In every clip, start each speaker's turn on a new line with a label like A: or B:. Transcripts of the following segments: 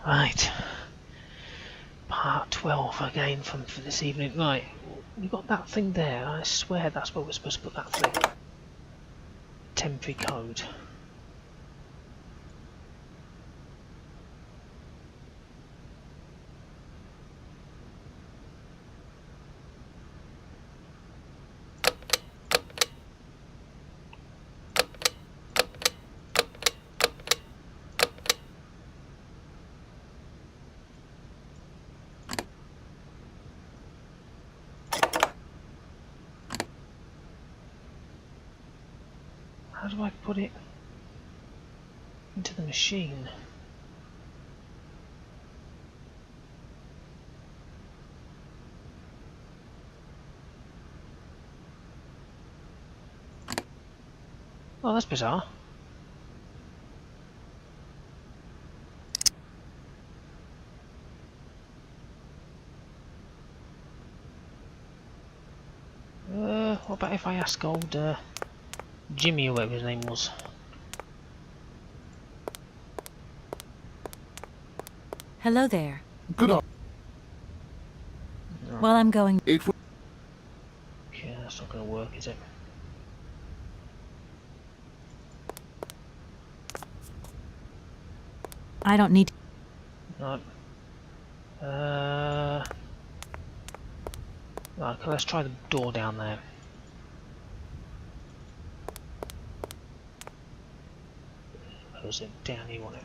A: Right. Part 12 again for this evening. Right, we've got that thing there. I swear that's where we're supposed to put that thing. Temporary code. How do I put it into the machine? Oh, that's bizarre. What about if I ask old Jimmy or whatever his name was?
B: Hello there.
C: Good on.
B: Well, I'm going.
A: Okay, that's not going to work, is it?
B: I don't need.
A: No. Right, let's try the door down there. Close it down here, whatever.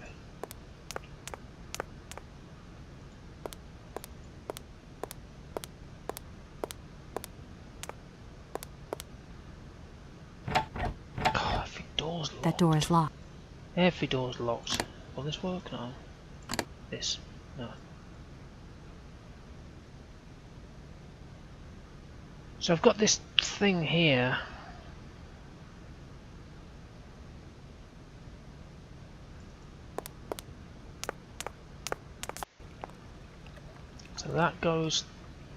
A: Oh, every door's locked.
B: That door is locked.
A: Every door's locked. Will this work? No. This? No. So I've got this thing here. So that goes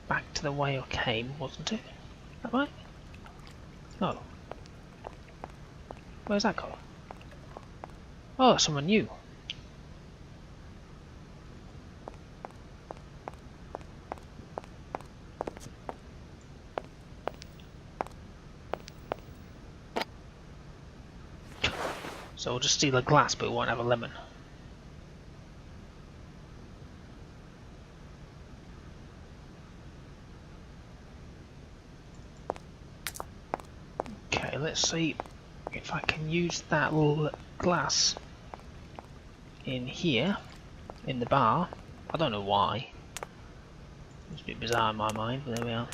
A: back to the way I came, wasn't it? Is that right? No. Where's that go? Oh, someone new. So we'll just steal a glass, but we won't have a lemon. Okay, let's see if I can use that glass in here, in the bar. I don't know why. It's a bit bizarre in my mind, but there we are.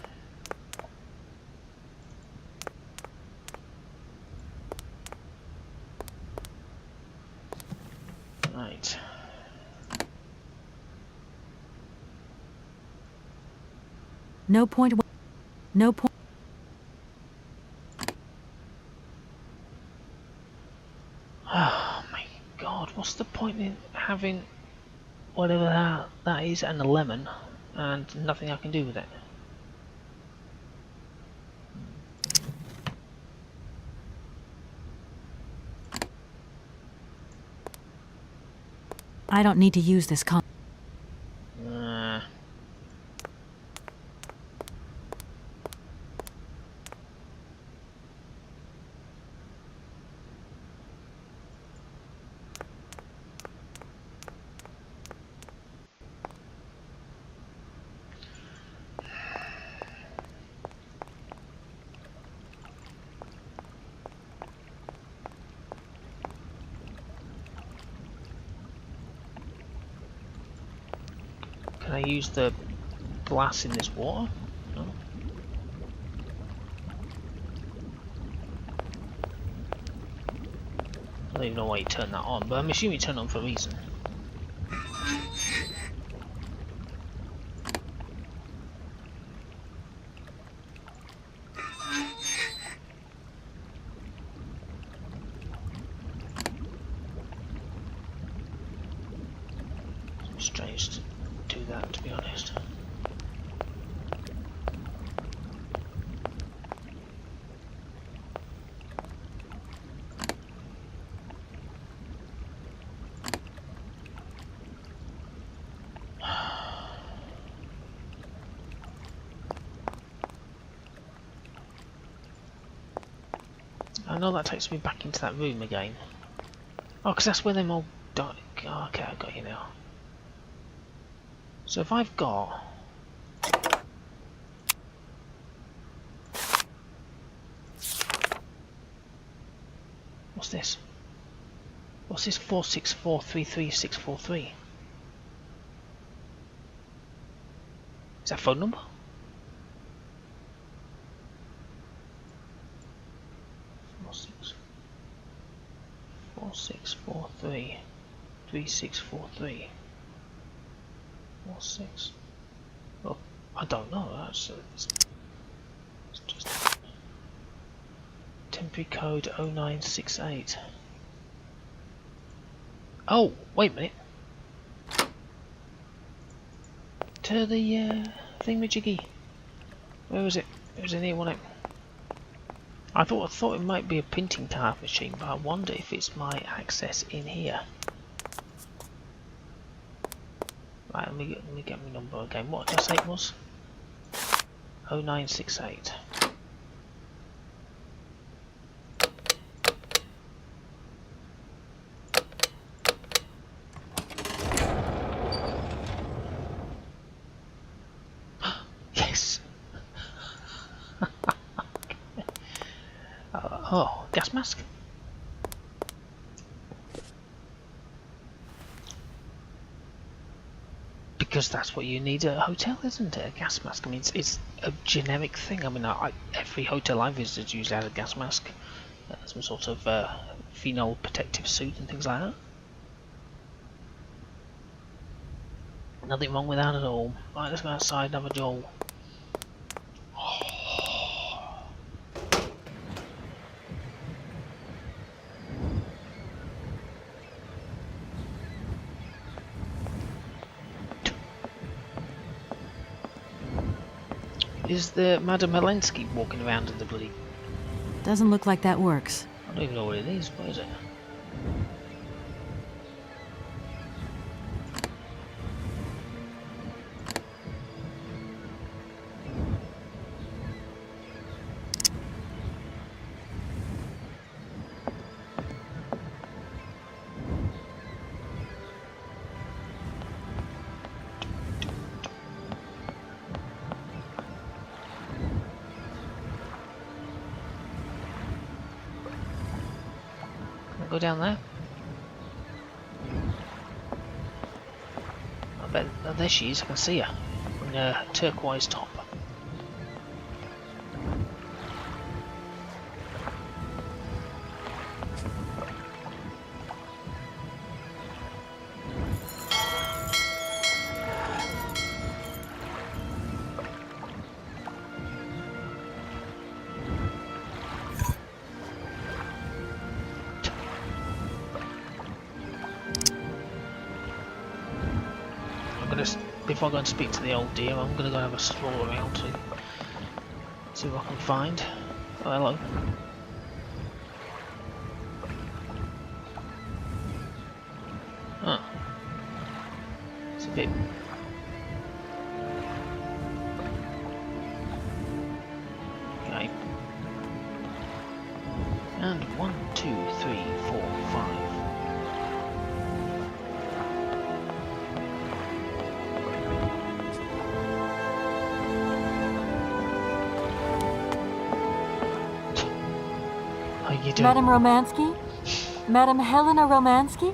A: Right.
B: No point. No point.
A: Oh my god, what's the point in having whatever that is and a lemon and nothing I can do with it?
B: I don't need to use this con.
A: Can I use the glass in this water? No. I don't even know why you turn that on, but I'm assuming you turn it on for a reason. Strange to do that, to be honest. I know that takes me back into that room again. Oh, because that's where them all died. Oh, okay, I got you now. So if I've got... What's this? What's this 464333643? Is that a phone number? Four six four three 3643 46. Oh, I don't know. It's just temporary code 0968. Oh, wait a minute. To the thingamajiggy. Where was it? It was in here, wasn't it? I thought it might be a printing type machine, but I wonder if it's my access in here. Right, let me get my number again. What did I say it was? 0968. Yes. Oh, gas mask. Because that's what you need at a hotel, isn't it? A gas mask. I mean, it's a generic thing. I mean, every hotel I visited usually had a gas mask, some sort of phenol protective suit and things like that. Nothing wrong with that at all. Right, let's go outside and have a jolt. Is the Madame Helensky walking around in the bloody...
B: Doesn't look like that works.
A: I don't even know what it is. What is it? Go down there. I bet. Oh, there she is. I can see her in a turquoise top. Before I go and speak to the old dear, I'm going to go have a stroll around to see what I can find. Oh, hello. Huh. It's a bit... Okay. And 1, 2, 3, 4, 5.
B: Madame Romansky? Madame Helena Romansky?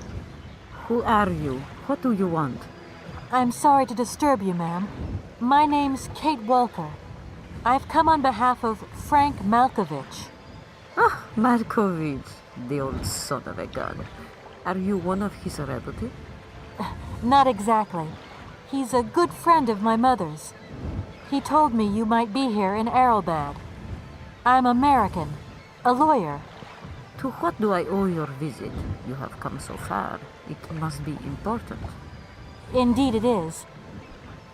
C: Who are you? What do you want?
B: I'm sorry to disturb you, ma'am. My name's Kate Walker. I've come on behalf of Frank Malkovich.
C: Ah, Markovich, the old son of a gun. Are you one of his relatives?
B: Not exactly. He's a good friend of my mother's. He told me you might be here in Arrowbad. I'm American, a lawyer.
C: To what do I owe your visit? You have come so far. It must be important.
B: Indeed it is.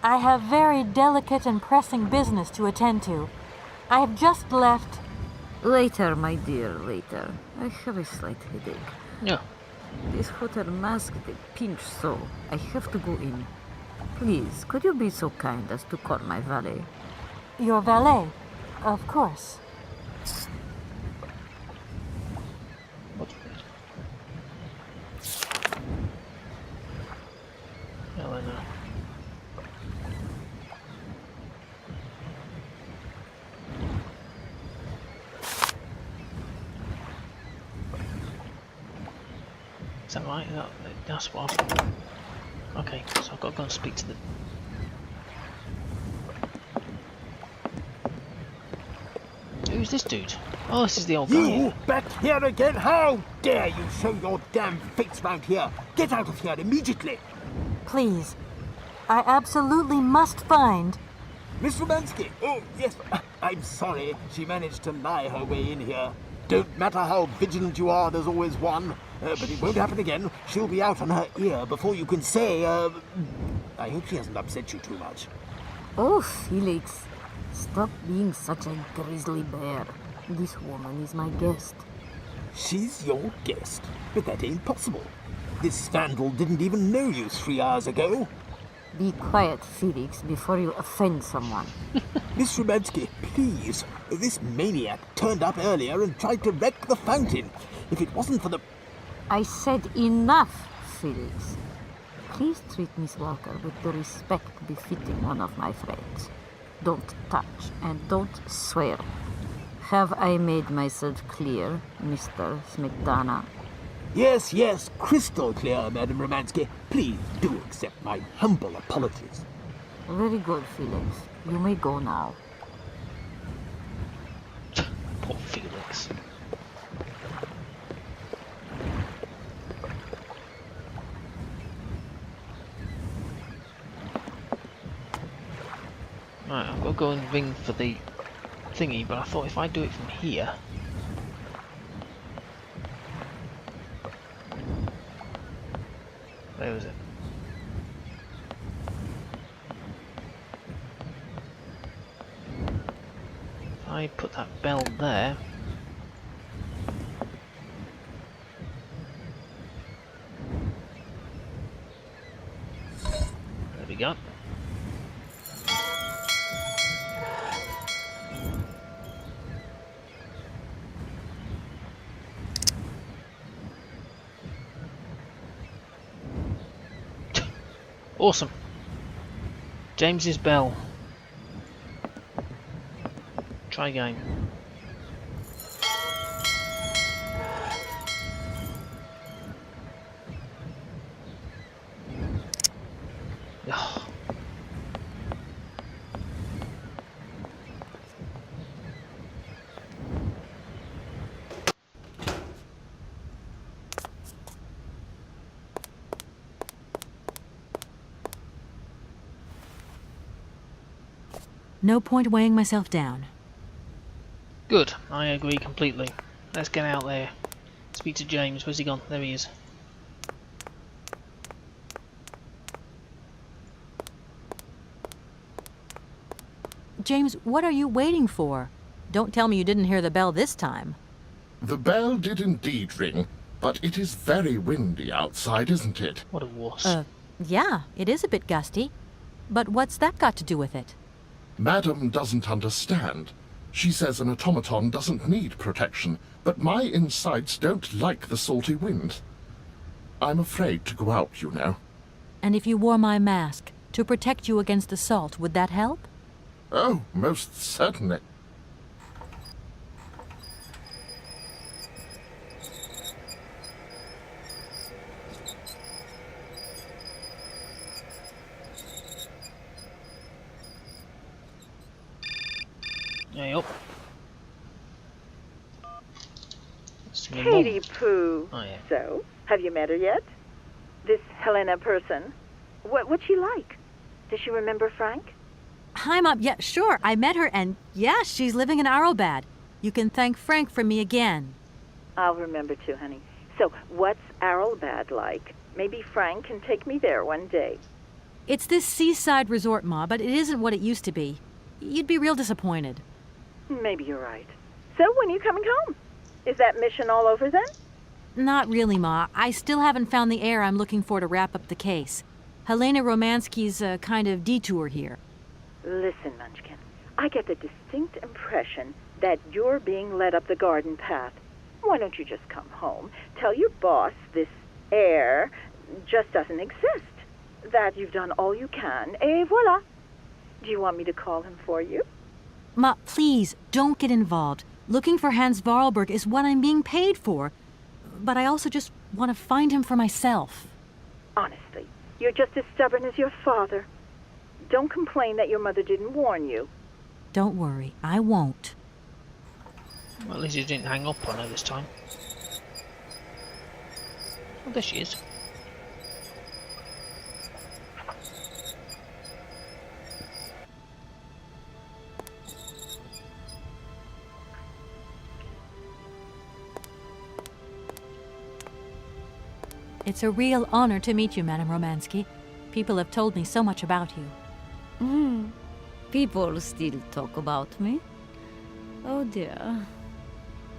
B: I have very delicate and pressing business to attend to. I have just left...
C: Later, my dear, later. I have a slight headache.
A: Yeah.
C: This hotel mask, they pinch so. I have to go in. Please, could you be so kind as to call my valet?
B: Your valet? Of course.
A: Is that right? That's what Okay, so I've got to go and speak to the... Who's this dude? Oh, this is the old guy.
D: You back here again? How dare you show your damn face round here? Get out of here immediately!
B: Please. I absolutely must find...
D: Miss Romansky! Oh, yes, I'm sorry. She managed to lie her way in here. Don't matter how vigilant you are, there's always one. But it won't happen again. She'll be out on her ear before you can say, I hope she hasn't upset you too much.
C: Oh, Felix, stop being such a grizzly bear. This woman is my guest.
D: She's your guest, but that ain't possible. This vandal didn't even know you 3 hours ago.
C: Be quiet, Felix, before you offend someone.
D: Miss Romansky, please. This maniac turned up earlier and tried to wreck the fountain. If it wasn't for the...
C: I said enough, Felix. Please treat Miss Walker with the respect befitting one of my friends. Don't touch and don't swear. Have I made myself clear, Mr. Smetana?
D: Yes, crystal clear, Madam Romansky. Please do accept my humble apologies.
C: Very good, Felix. You may go now.
A: Poor Felix. Right, I've got to go and ring for the thingy, but I thought if I do it from here... Where was it? If I put that bell there... There we go. Awesome. James's bell. Try again. Ugh.
B: No point weighing myself down.
A: Good, I agree completely. Let's get out there. Speak to James. Where's he gone? There he is.
B: James, what are you waiting for? Don't tell me you didn't hear the bell this time.
E: The bell did indeed ring, but it is very windy outside, isn't it?
A: What a wuss.
B: Yeah, it is a bit gusty. But what's that got to do with it?
E: Madam doesn't understand. She says an automaton doesn't need protection, but my insides don't like the salty wind. I'm afraid to go out, you know.
B: And if you wore my mask to protect you against the salt, would that help?
E: Oh, most certainly.
A: Hey up.
F: Katie Pooh.
A: Oh, yeah.
F: So, have you met her yet? This Helena person? What's she like? Does she remember Frank?
B: Hi, Mom. Yeah, sure. I met her, and yeah, she's living in Arrowbad. You can thank Frank for me again.
F: I'll remember too, honey. So, what's Arrowbad like? Maybe Frank can take me there one day.
B: It's this seaside resort, Ma, but it isn't what it used to be. You'd be real disappointed.
F: Maybe you're right. So, when are you coming home? Is that mission all over then?
B: Not really, Ma. I still haven't found the heir I'm looking for to wrap up the case. Helena Romansky's a kind of detour here.
F: Listen, Munchkin. I get the distinct impression that you're being led up the garden path. Why don't you just come home, tell your boss this heir just doesn't exist, that you've done all you can, et voila. Do you want me to call him for you?
B: Ma, please, don't get involved. Looking for Hans Varlberg is what I'm being paid for. but I also just want to find him for myself.
F: Honestly, you're just as stubborn as your father. Don't complain that your mother didn't warn you.
B: Don't worry, I won't.
A: Well, at least he didn't hang up on her this time. Oh, there she is.
B: It's a real honor to meet you, Madame Romansky. People have told me so much about you.
C: People still talk about me. Oh dear.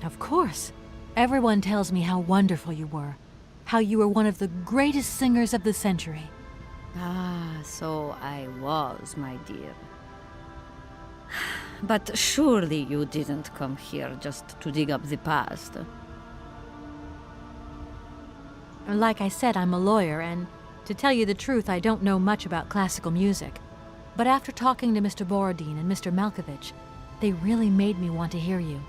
B: Of course. Everyone tells me how wonderful you were. How you were one of the greatest singers of the century.
C: Ah, so I was, my dear. But surely you didn't come here just to dig up the past.
B: Like I said, I'm a lawyer, and to tell you the truth, I don't know much about classical music. But after talking to Mr. Borodin and Mr. Malkovich, they really made me want to hear you.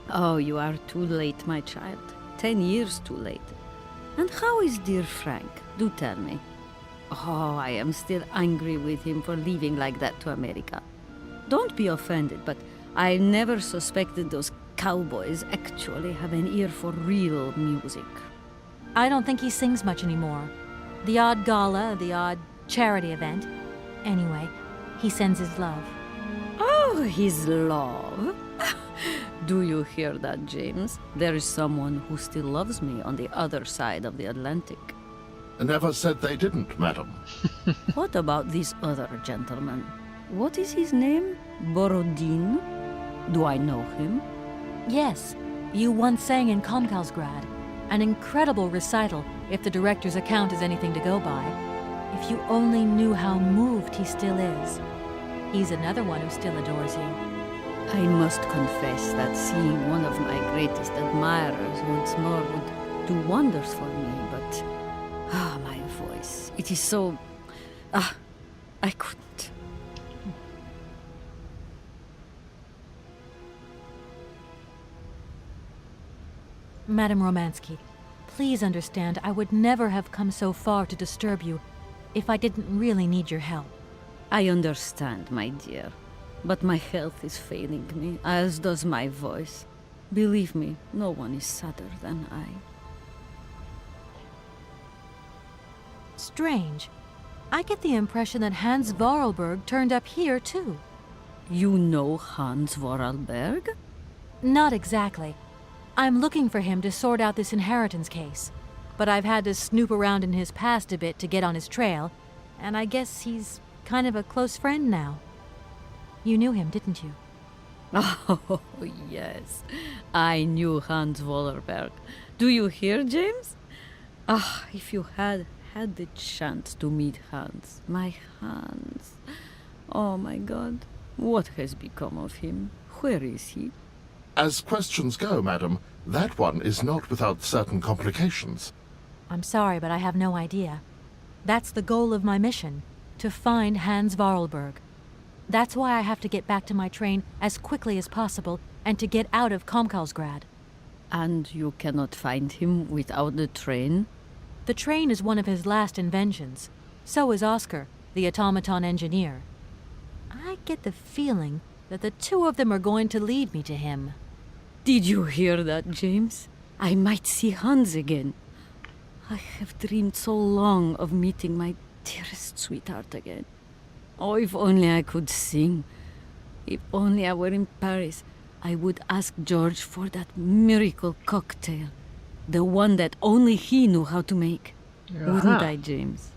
C: Oh, you are too late, my child. 10 years too late. And how is dear Frank? Do tell me. Oh, I am still angry with him for leaving like that to America. Don't be offended, but I never suspected those cowboys actually have an ear for real music.
B: I don't think he sings much anymore. The odd gala, the odd charity event. Anyway, he sends his love.
C: Oh, his love. Do you hear that, James? There is someone who still loves me on the other side of the Atlantic.
E: Never said they didn't, madam.
C: What about this other gentleman? What is his name? Borodin? Do I know him?
B: Yes, you once sang in Komkalsgrad. An incredible recital, if the director's account is anything to go by. If you only knew how moved he still is. He's another one who still adores you.
C: I must confess that seeing one of my greatest admirers once more would do wonders for me, but... my voice. It is so... I couldn't.
B: Madame Romansky, please understand I would never have come so far to disturb you if I didn't really need your help.
C: I understand, my dear. But my health is failing me, as does my voice. Believe me, no one is sadder than I.
B: Strange. I get the impression that Hans Vorarlberg turned up here, too.
C: You know Hans Vorarlberg?
B: Not exactly. I'm looking for him to sort out this inheritance case. But I've had to snoop around in his past a bit to get on his trail, and I guess he's kind of a close friend now. You knew him, didn't you?
C: Oh, yes. I knew Hans Vorarlberg. Do you hear, James? If you had the chance to meet Hans. My Hans. Oh, my God. What has become of him? Where is he?
E: As questions go, madam, that one is not without certain complications.
B: I'm sorry, but I have no idea. That's the goal of my mission, to find Hans Vorarlberg. That's why I have to get back to my train as quickly as possible and to get out of Komkalsgrad.
C: And you cannot find him without the train?
B: The train is one of his last inventions. So is Oscar, the automaton engineer. I get the feeling that the two of them are going to lead me to him.
C: Did you hear that, James? I might see Hans again. I have dreamed so long of meeting my dearest sweetheart again. Oh, if only I could sing. If only I were in Paris, I would ask George for that miracle cocktail. The one that only he knew how to make. Wouldn't I, James?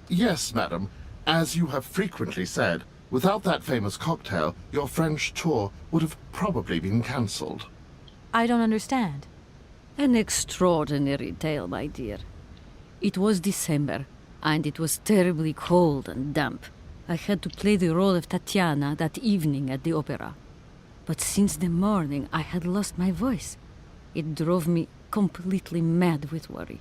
E: Yes, madam. As you have frequently said, without that famous cocktail, your French tour would have probably been cancelled.
B: I don't understand.
C: An extraordinary tale, my dear. It was December, and it was terribly cold and damp. I had to play the role of Tatiana that evening at the opera. But since the morning, I had lost my voice. It drove me completely mad with worry.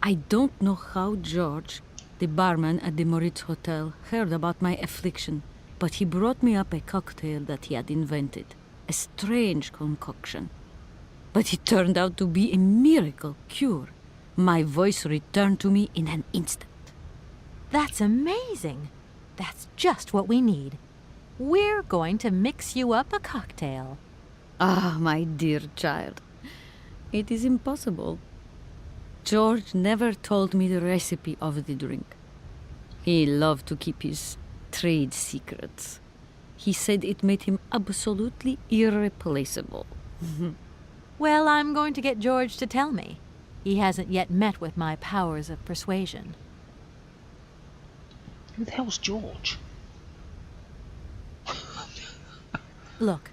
C: I don't know how George, the barman at the Moritz Hotel, heard about my affliction, but he brought me up a cocktail that he had invented. A strange concoction. but it turned out to be a miracle cure. My voice returned to me in an instant.
B: That's amazing. That's just what we need. We're going to mix you up a cocktail.
C: Ah, my dear child. It is impossible. George never told me the recipe of the drink. He loved to keep his trade secrets. He said it made him absolutely irreplaceable.
B: Well, I'm going to get George to tell me. He hasn't yet met with my powers of persuasion.
A: Who the hell's George?
B: Look,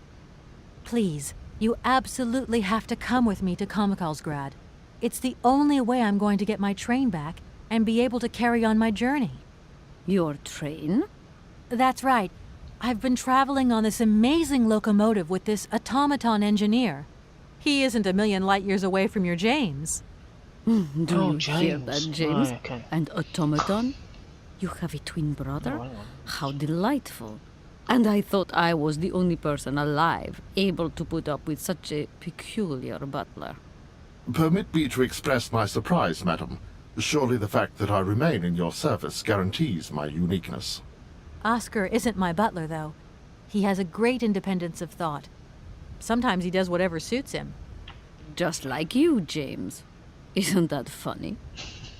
B: please, you absolutely have to come with me to Kamikalsgrad. It's the only way I'm going to get my train back and be able to carry on my journey.
C: Your train?
B: That's right. I've been traveling on this amazing locomotive with this automaton engineer. He isn't a million light years away from your James.
C: Do
A: Oh,
C: you hear
A: James.
C: that, James?
A: Right, okay.
C: And automaton? You have a twin brother?
A: Oh, hang on.
C: How delightful. And I thought I was the only person alive able to put up with such a peculiar butler.
E: Permit me to express my surprise, madam. Surely the fact that I remain in your service guarantees my uniqueness.
B: Oscar isn't my butler, though. He has a great independence of thought. Sometimes he does whatever suits him.
C: Just like you, James. Isn't that funny?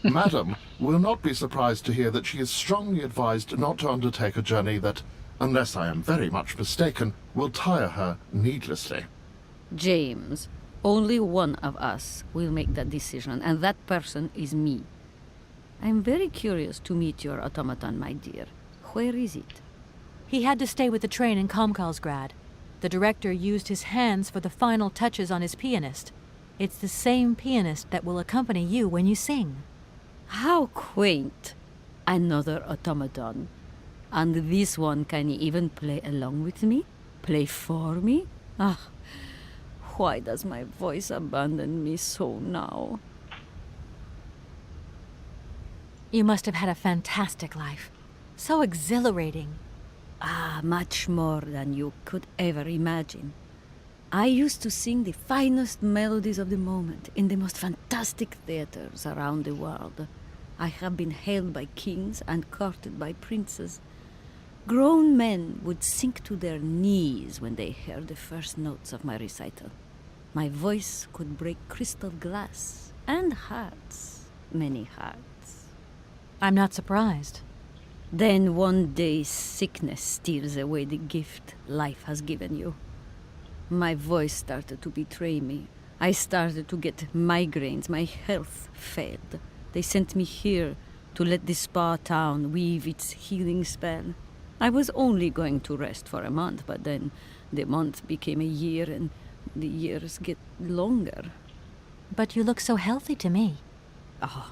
E: Madam will not be surprised to hear that she is strongly advised not to undertake a journey that, unless I am very much mistaken, will tire her needlessly.
C: James, only one of us will make that decision, and that person is me. I'm very curious to meet your automaton, my dear. Where is it?
B: He had to stay with the train in Kamikalsgrad. The director used his hands for the final touches on his pianist. It's the same pianist that will accompany you when you sing.
C: How quaint. Another automaton. And this one can even play along with me? Play for me? Ah, why does my voice abandon me so now?
B: You must have had a fantastic life. So exhilarating.
C: Ah, much more than you could ever imagine. I used to sing the finest melodies of the moment in the most fantastic theaters around the world. I have been hailed by kings and courted by princes. Grown men would sink to their knees when they heard the first notes of my recital. My voice could break crystal glass and hearts, many hearts.
B: I'm not surprised.
C: Then one day sickness steals away the gift life has given you. My voice started to betray me. I started to get migraines. My health failed. They sent me here to let the spa town weave its healing spell. I was only going to rest for a month, but then the month became a year and the years get longer.
B: But you look so healthy to me.
C: Oh,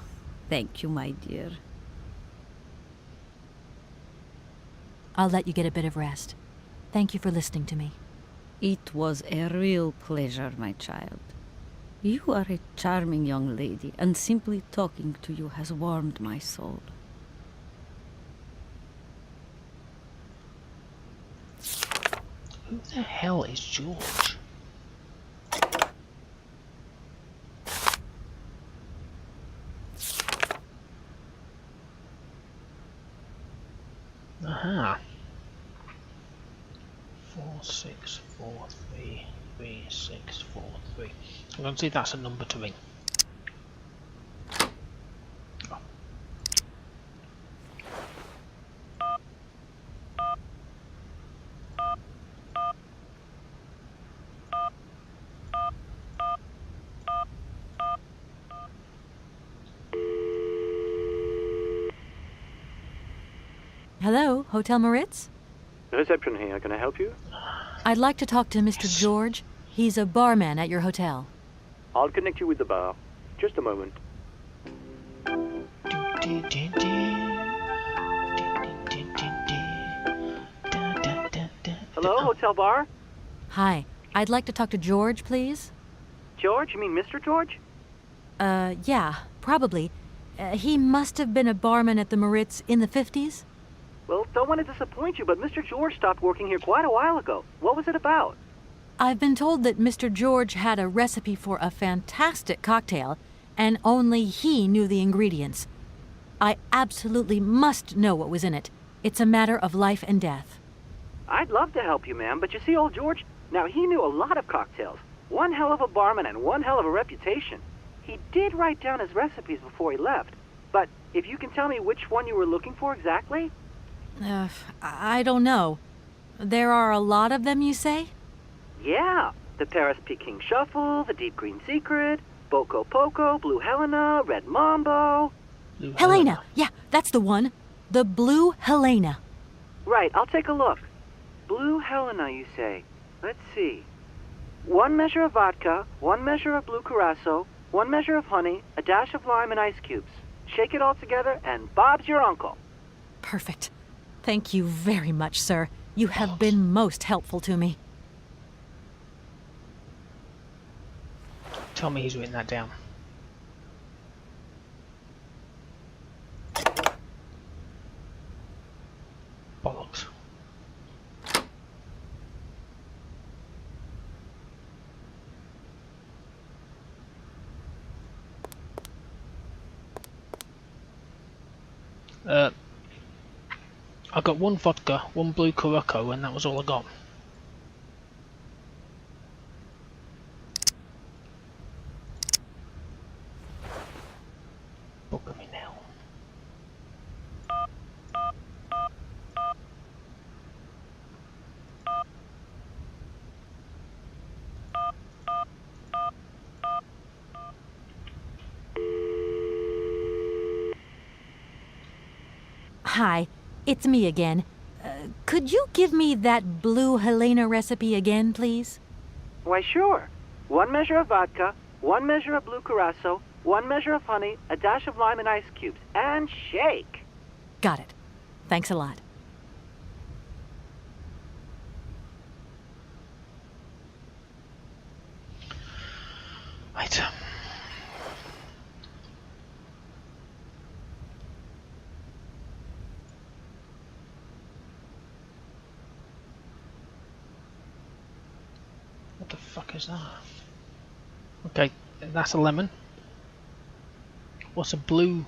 C: thank you, my dear.
B: I'll let you get a bit of rest. Thank you for listening to me.
C: It was a real pleasure, my child. You are a charming young lady, and simply talking to you has warmed my soul.
A: Who the hell is George? Aha. 46433643. I'm going to see if that's a number to ring. Oh.
B: Hello, Hotel Moritz?
G: Reception here. Can I help you?
B: I'd like to talk to Mr. George. He's a barman at your hotel.
G: I'll connect you with the bar. Just a moment. Hello, hotel bar?
B: Hi, I'd like to talk to George, please.
G: George? You mean Mr. George?
B: Yeah, probably. He must have been a barman at the Moritz in the 50s.
G: Well, don't want to disappoint you, but Mr. George stopped working here quite a while ago. What was it about?
B: I've been told that Mr. George had a recipe for a fantastic cocktail, and only he knew the ingredients. I absolutely must know what was in it. It's a matter of life and death.
G: I'd love to help you, ma'am, but you see, old George, now he knew a lot of cocktails. One hell of a barman and one hell of a reputation. He did write down his recipes before he left. But if you can tell me which one you were looking for exactly?
B: I don't know. There are a lot of them, you say?
G: Yeah, the Paris Peking Shuffle, the Deep Green Secret, Boko Poco, Blue Helena, Red Mambo.
A: Blue
B: Helena! Yeah, that's the one. The Blue Helena.
G: Right, I'll take a look. Blue Helena, you say? Let's see. 1 measure of vodka, 1 measure of blue curacao, 1 measure of honey, a dash of lime and ice cubes. Shake it all together, and Bob's your uncle.
B: Perfect. Thank you very much, sir. You have been most helpful to me.
A: Tell me he's written that down. Bollocks. I got 1 vodka, 1 blue curacao, and that was all I got. Book of me now.
B: Hi, it's me again. Could you give me that Blue Helena recipe again, please?
G: Why, sure. 1 measure of vodka, 1 measure of blue curacao, 1 measure of honey, a dash of lime and ice cubes, and shake.
B: Got it. Thanks a lot.
A: Right. What the fuck is that? Okay, that's a lemon. What's a blue?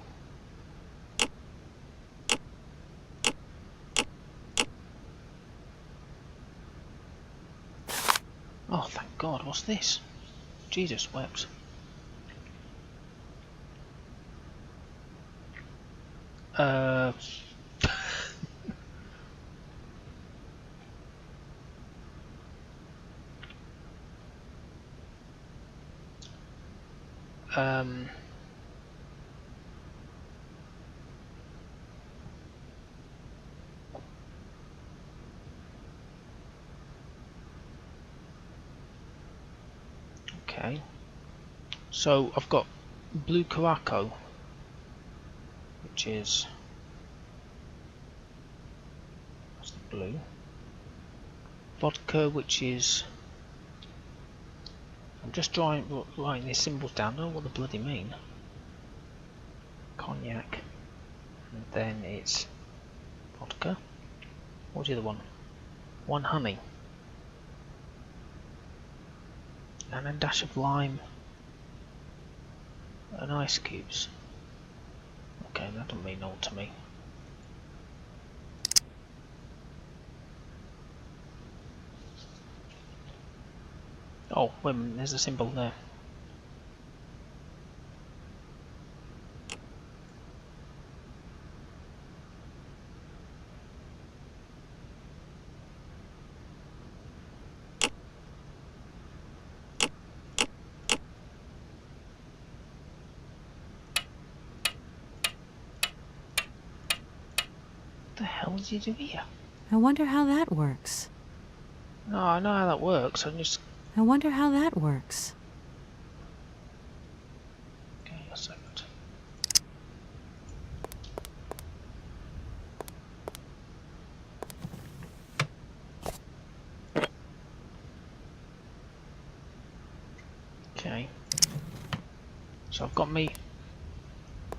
A: Oh, thank God, what's this? Jesus wept. um Okay, so I've got blue curacao, which is that's the blue. Vodka, which is I'm just writing these symbols down. I don't know what the bloody mean. Cognac, and then it's vodka. What's the other one? 1 honey. And a dash of lime and ice cubes. Okay, that doesn't mean all to me. Oh, wait a minute, there's a symbol there. What the hell did you do here?
B: I wonder how that works.
A: No, I know how that works. Okay,
B: I wonder how that works.
A: a second. Okay. So I've got me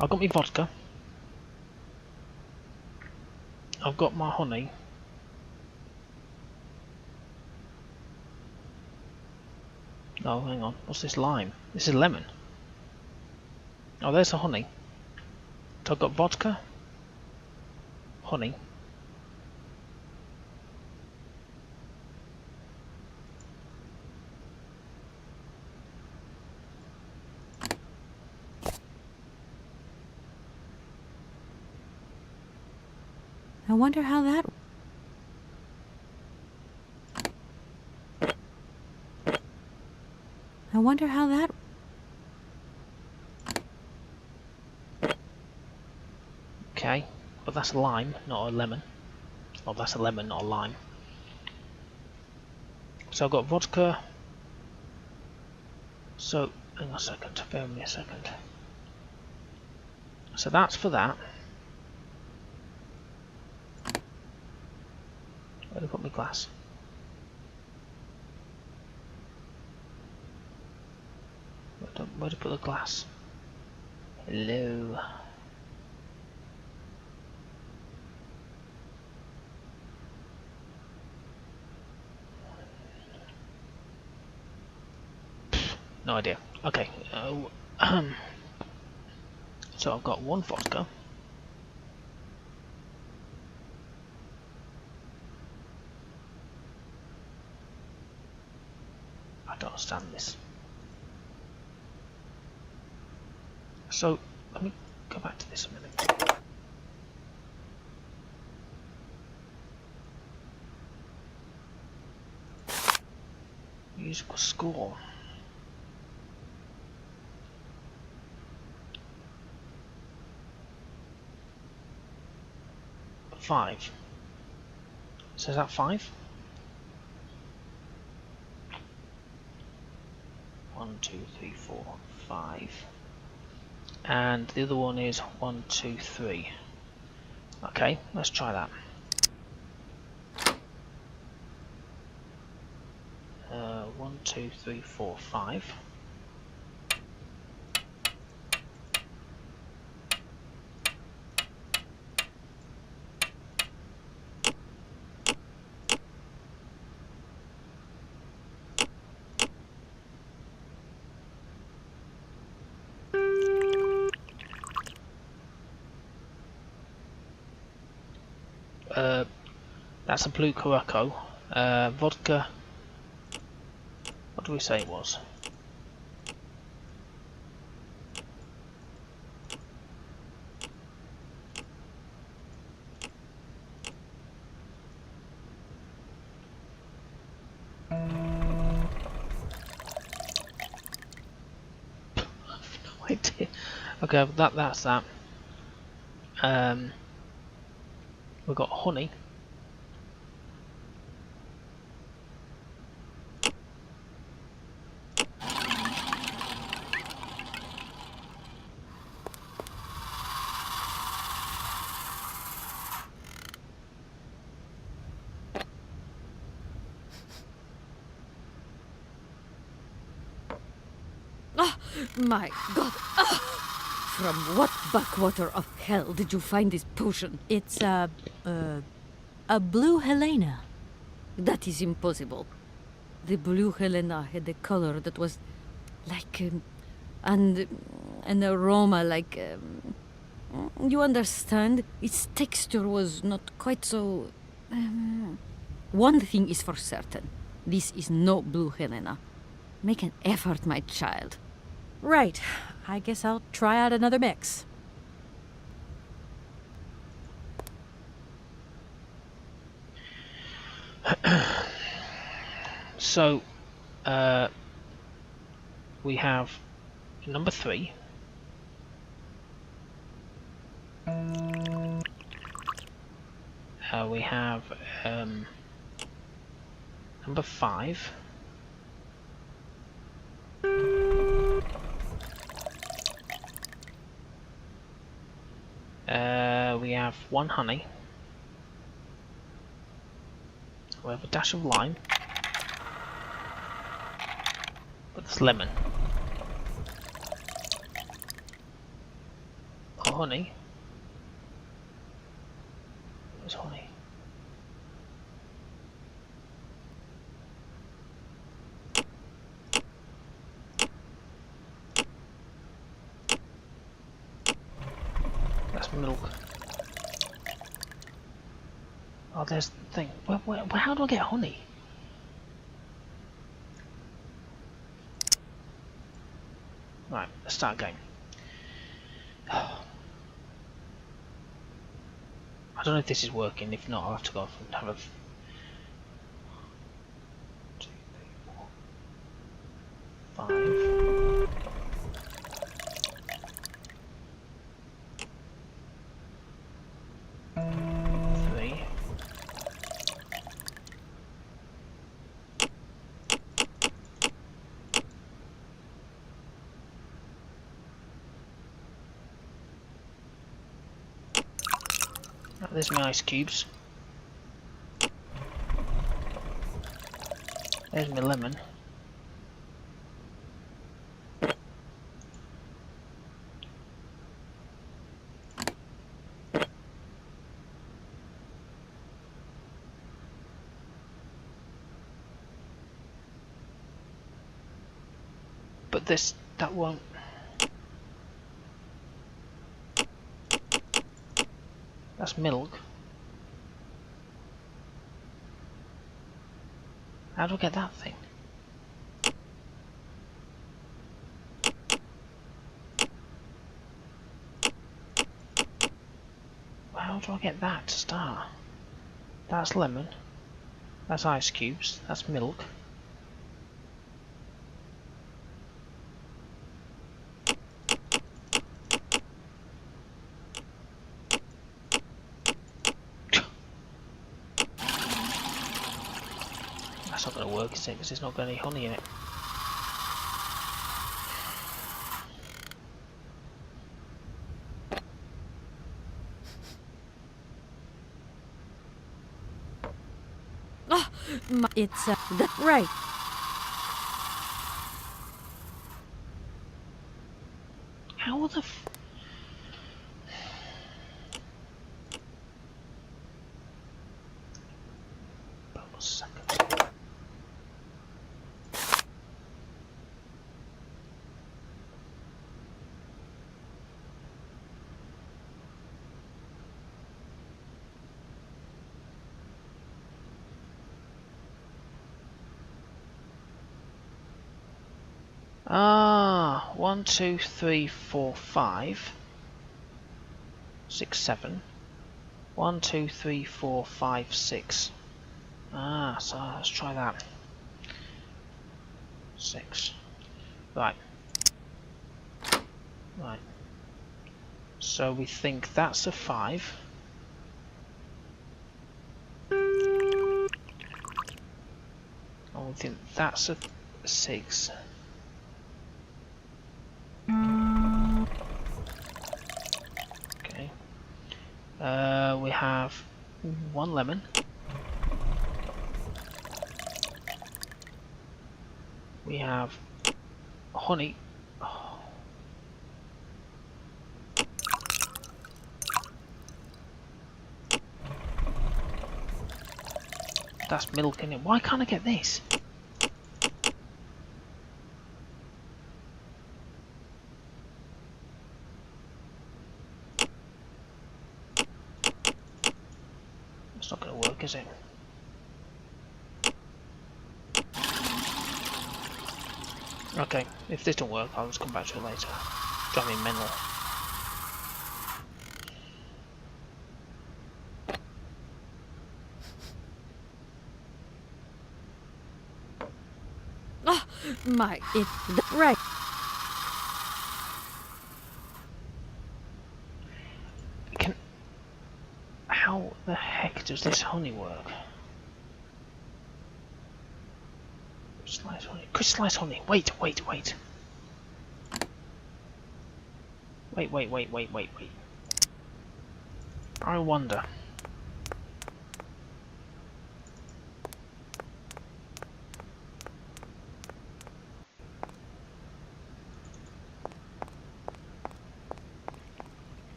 A: vodka. I've got my honey. No, hang on. What's this lime? This is lemon. Oh, there's the honey. So I've got vodka, honey.
B: I wonder how that... I wonder how that...
A: Okay, but that's a lime, not a lemon. Oh, that's a lemon, not a lime. So I've got vodka. So, hang on a second, bear with me a second. So that's for that. Where do I put my glass? Where do I put the glass? Hello. No idea. Okay. So I've got one vodka. I don't understand this. So let me go back to this a minute. Musical score. Five. So is that 5? 1, 2, 3, 4, 5. And the other one is 1, 2, 3. Okay, let's try that. 1, 2, 3, 4, 5. That's a blue Curaçao. Vodka. What do we say it was? No idea. Okay, that's that. We've got honey.
C: My God! From what backwater of hell did you find this potion?
B: It's, a blue Helena.
C: That is impossible. The blue Helena had a color that was like, and an aroma like, you understand? Its texture was not quite so... One thing is for certain. This is no blue Helena. Make an effort, my child.
B: Right. I guess I'll try out another mix.
A: So, we have number 3. We have number 5. We have 1 honey. We have a dash of lime. But it's lemon. Oh, honey. Where's honey? milk. Oh, there's the thing. How do I get honey? Right, let's start again. I don't know if this is working. If not, I'll have to go off and have a... 2, 3, 4, 5. There's my ice cubes. There's my lemon. But that won't. That's milk. How do I get that thing? How do I get that to start? That's lemon. That's ice cubes. That's milk. That's not going to work, is it? Because there's not got any honey in it.
B: It's right.
A: How the second. Ah, 1, 2, 3, 4, 5, 6, 7. 1, 2, 3, 4, 5, 6. Ah, so let's try that. 6. Right. Right. So we think that's a 5. And we think that's a 6. Okay. We have 1 lemon. We have honey. Oh. That's milk in it. Why can't I get this? It's not going to work, is it? Okay, if this don't work, I'll just come back to it later. Drive me mental.
B: Oh, it's right.
A: How the heck does this honey work? Crystallized honey. Crystallized honey. Wait. Wait. I wonder.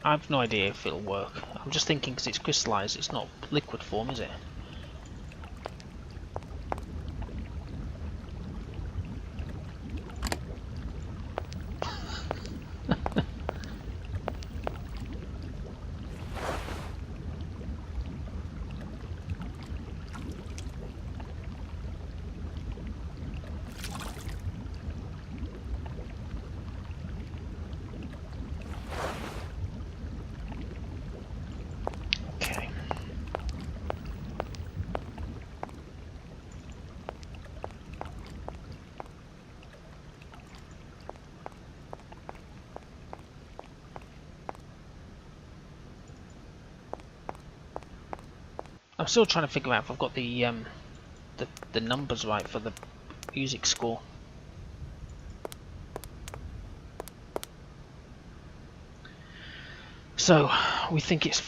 A: I have no idea if it'll work. I'm just thinking because it's crystallized, it's not liquid form, is it? I'm still trying to figure out if I've got the numbers right for the music score. So we think it's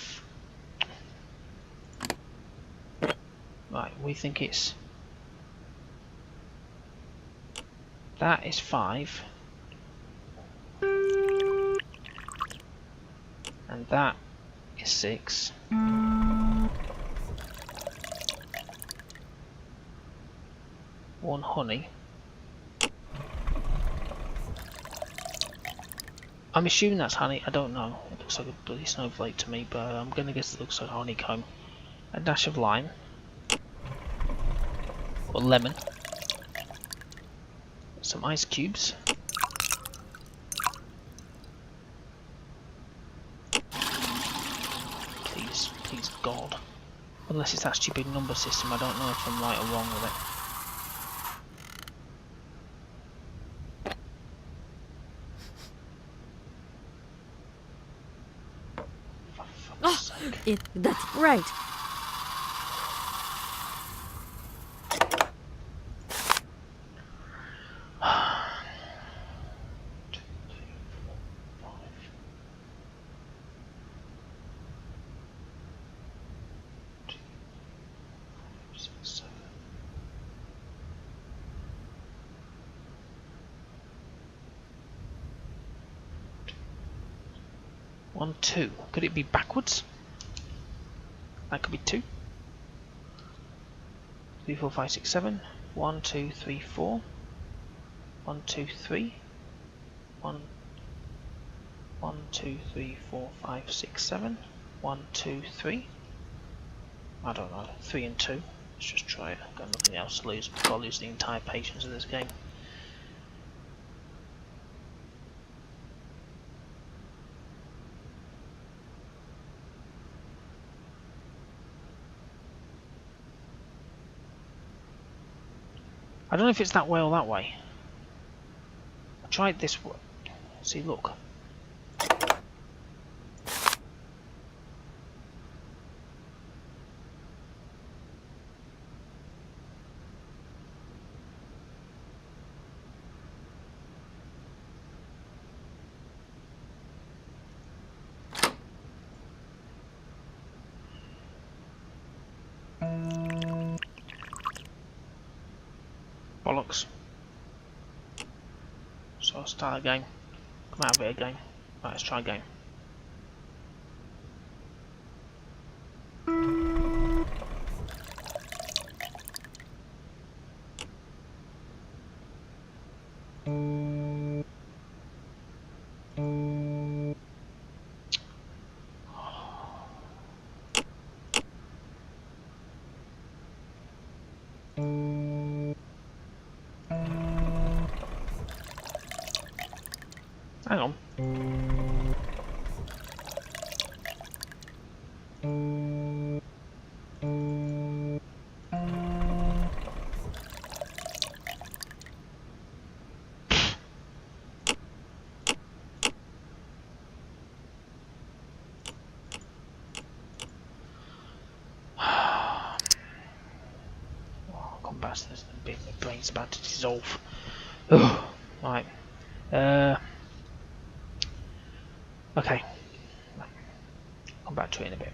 A: right. We think it's that is 5, and that is 6. One honey. I'm assuming that's honey. I don't know. It looks like a bloody snowflake to me, but I'm gonna guess it looks like honeycomb. A dash of lime or lemon. Some ice cubes. Please, please God. Unless it's that stupid number system, I don't know if I'm right or wrong with it.
B: That's right.
A: One, 2. Could it be backwards? That could be 2. 3, 4, 5, 6, 7. 1, 2, 3, 4. 1, 2, 3. 1, 2, 3, 4, 5, 6, 7. 1, 2, 3. I don't know. 3 and 2. Let's just try it. Got nothing else to lose. I'll lose the entire patience of this game. I don't know if it's that way or that way. I tried this way. See, look. Bollocks. So I'll start again. Come out of it again. Right, let's try again. Hang on. I'll come back to this in a bit. My brain's about to dissolve. Ugh. Right. Okay. Come back to it in a bit.